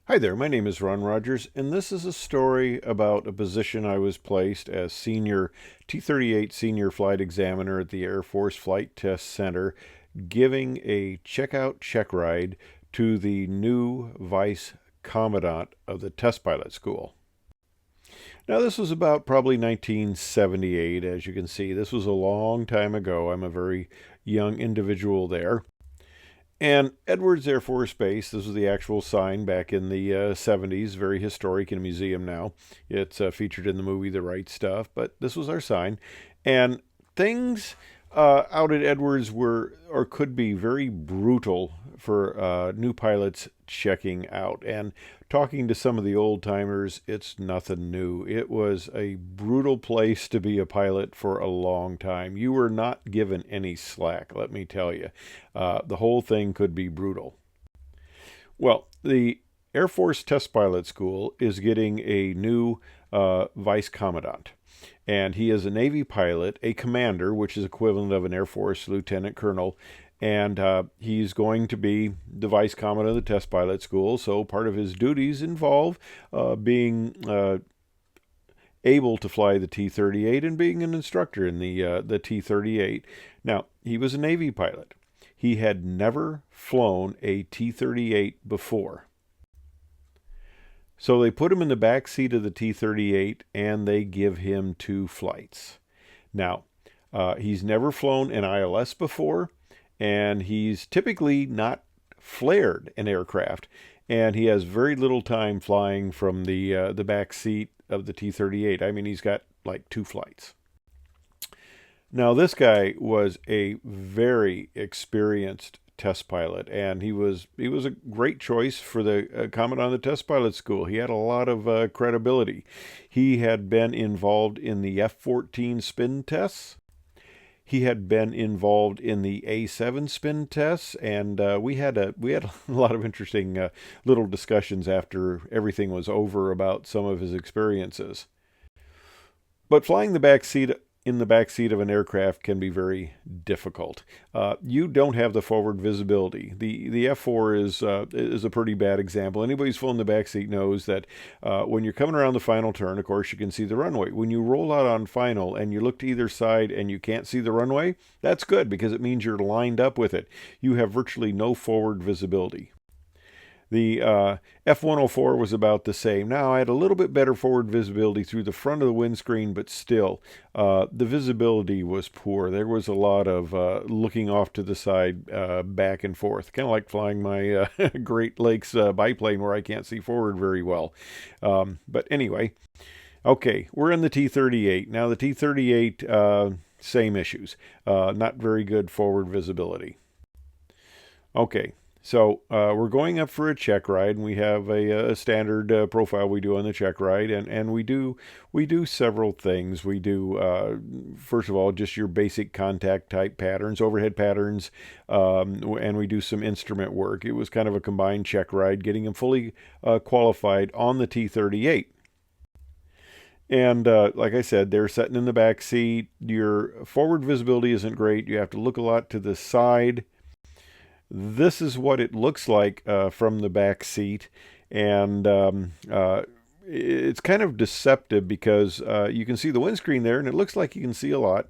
Hi there, my name is Ron Rogers, and this is a story about a position I was placed as Senior T-38 Senior Flight Examiner at the Air Force Flight Test Center, giving a checkout check ride to the new Vice Commandant of the Test Pilot School. Now, this was about probably 1978, as you can see. This was a long time ago. I'm a very young individual there. And Edwards Air Force Base, this was the actual sign back in the 70s, very historic in a museum now. It's featured in the movie The Right Stuff, but this was our sign. And things out at Edwards were, or could be, very brutal for new pilots checking out. And talking to some of the old timers, it's nothing new. It was a brutal place to be a pilot for a long time. You were not given any slack, let me tell you. The whole thing could be brutal. Well, the Air Force Test Pilot School is getting a new vice commandant. And he is a Navy pilot, a commander, which is equivalent of an Air Force lieutenant colonel. And he's going to be the vice commandant of the test pilot school. So part of his duties involve being able to fly the T-38 and being an instructor in the T-38. Now, he was a Navy pilot. He had never flown a T-38 before. So they put him in the back seat of the T-38 and they give him 2 flights. Now, he's never flown an ILS before, and he's typically not flared an aircraft, and he has very little time flying from the back seat of the T-38. I mean, he's got like 2 flights. Now, this guy was a very experienced test pilot, and he was a great choice for the commandant of the test pilot school. He had a lot of credibility. He had been involved in the F-14 spin tests. He had been involved in the A7 spin tests, and we had a lot of interesting little discussions after everything was over about some of his experiences. But flying the back seat in the back seat of an aircraft can be very difficult. You don't have the forward visibility. The F4 is a pretty bad example. Anybody who's flown the back seat knows that when you're coming around the final turn, of course, you can see the runway. When you roll out on final and you look to either side and you can't see the runway, that's good because it means you're lined up with it. You have virtually no forward visibility. The F-104 was about the same. Now, I had a little bit better forward visibility through the front of the windscreen, but still, the visibility was poor. There was a lot of looking off to the side, back and forth, kind of like flying my Great Lakes biplane where I can't see forward very well. But anyway, okay, we're in the T-38. Now, the T-38, same issues. Not very good forward visibility. Okay. So we're going up for a check ride, and we have a standard profile we do on the check ride, and we do several things. We do first of all just your basic contact type patterns, overhead patterns, and we do some instrument work. It was kind of a combined check ride, getting him fully qualified on the T-38. And like I said, they're sitting in the back seat. Your forward visibility isn't great. You have to look a lot to the side. This is what it looks like from the back seat, and it's kind of deceptive because you can see the windscreen there, and it looks like you can see a lot.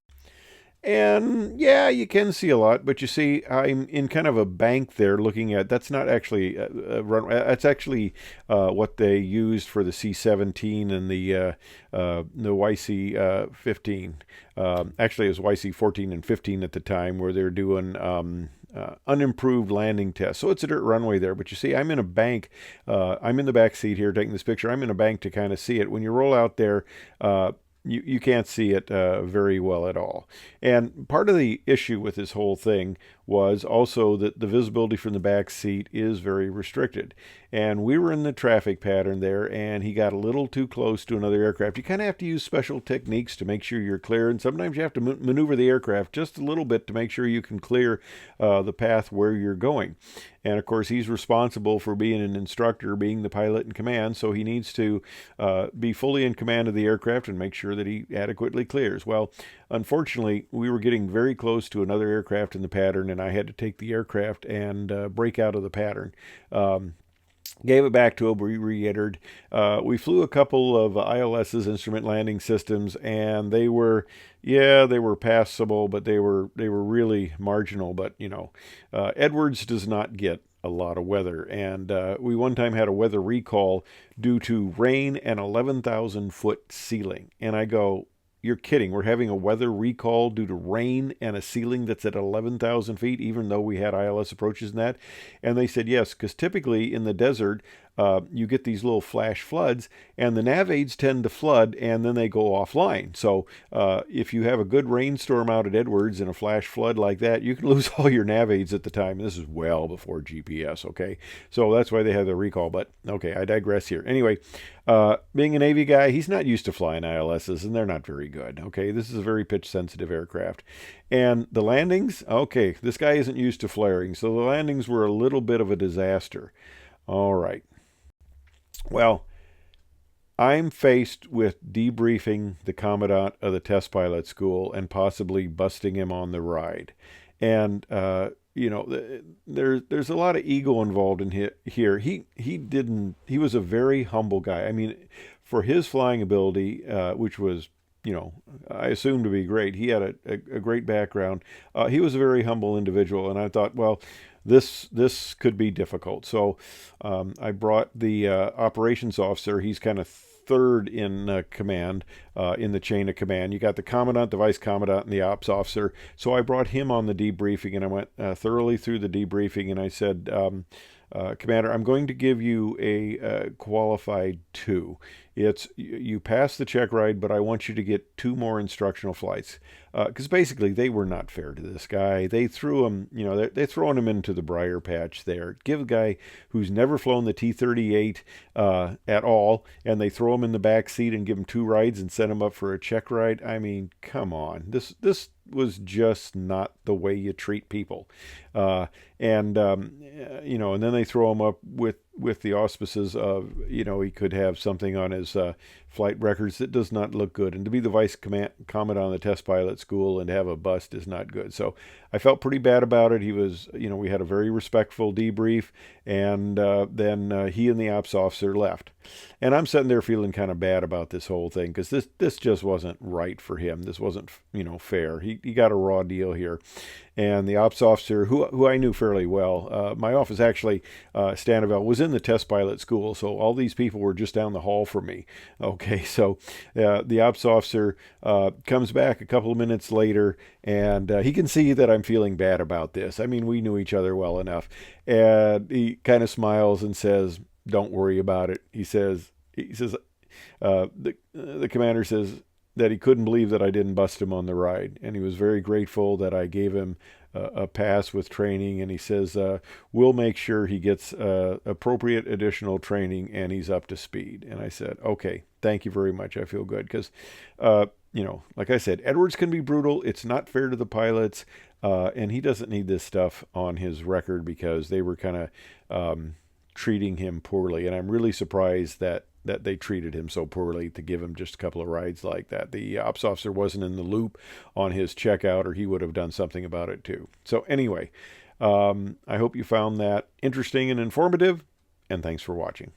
And yeah, you can see a lot, but you see, I'm in kind of a bank there looking at, that's not actually a run, that's actually what they used for the C-17 and the YC-15. Actually, it was YC-14 and 15 at the time where they're doing unimproved landing tests. So it's a dirt runway there, but you see, I'm in a bank. I'm in the back seat here taking this picture. I'm in a bank to kind of see it. When you roll out there, you can't see it very well at all. And part of the issue with this whole thing was also that the visibility from the back seat is very restricted. And we were in the traffic pattern there, and he got a little too close to another aircraft. You kind of have to use special techniques to make sure you're clear, and sometimes you have to maneuver the aircraft just a little bit to make sure you can clear the path where you're going. And of course, he's responsible for being an instructor, being the pilot in command, so he needs to be fully in command of the aircraft and make sure that he adequately clears. Well, unfortunately, we were getting very close to another aircraft in the pattern, and I had to take the aircraft and break out of the pattern. Gave it back to him. We re-entered. We flew a couple of ILS's instrument landing systems, and they were, yeah, they were passable, but they were really marginal. But Edwards does not get a lot of weather, and we one time had a weather recall due to rain and 11,000-foot ceiling. And I go, you're kidding. We're having a weather recall due to rain and a ceiling that's at 11,000 feet, even though we had ILS approaches and that. And they said yes, because typically in the desert, you get these little flash floods, and the nav aids tend to flood, and then they go offline. So if you have a good rainstorm out at Edwards and a flash flood like that, you can lose all your nav aids at the time. This is well before GPS, okay? So that's why they had the recall. But okay, I digress here. Anyway, being a Navy guy, he's not used to flying ILSs, and they're not very good. Okay, this is a very pitch-sensitive aircraft. And the landings, okay, this guy isn't used to flaring, so the landings were a little bit of a disaster. All right. Well, I'm faced with debriefing the Commandant of the Test Pilot School and possibly busting him on the ride. And, there's a lot of ego involved in here. He was a very humble guy. I mean, for his flying ability, which was, I assumed to be great, he had a great background. He was a very humble individual, and I thought, well, this could be difficult. So I brought the operations officer. He's kind of third in command, in the chain of command. You got the commandant, the vice commandant, and the ops officer. So I brought him on the debriefing, and I went thoroughly through the debriefing, and I said, Commander, I'm going to give you a qualified 2. It's you pass the check ride, but I want you to get 2 more instructional flights, because basically they were not fair to this guy. They threw him, they're throwing him into the briar patch there. Give a guy who's never flown the T-38 at all, and they throw him in the back seat and give him 2 rides and set him up for a check ride. I mean, come on, this was just not the way you treat people. And then they throw him up with the auspices of, he could have something on his flight records that does not look good. And to be the vice commandant on the test pilot school and have a bust is not good. So I felt pretty bad about it. He was, we had a very respectful debrief, and then he and the ops officer left. And I'm sitting there feeling kind of bad about this whole thing, because this just wasn't right for him. This wasn't, fair. He got a raw deal here. And the ops officer, who I knew fairly well, my office actually, Stanivel, was in the test pilot school, so all these people were just down the hall from me. Okay, so the ops officer comes back a couple of minutes later, and he can see that I'm feeling bad about this. I mean, we knew each other well enough. And he kind of smiles and says, "Don't worry about it." He says, the commander says that he couldn't believe that I didn't bust him on the ride, and he was very grateful that I gave him a pass with training, and he says we'll make sure he gets appropriate additional training and he's up to speed. And I said, okay, thank you very much. I feel good, because like I said, Edwards can be brutal. It's not fair to the pilots, and he doesn't need this stuff on his record, because they were kind of treating him poorly. And I'm really surprised that they treated him so poorly to give him just a couple of rides like that. The ops officer wasn't in the loop on his checkout, or he would have done something about it too. So anyway, I hope you found that interesting and informative, and thanks for watching.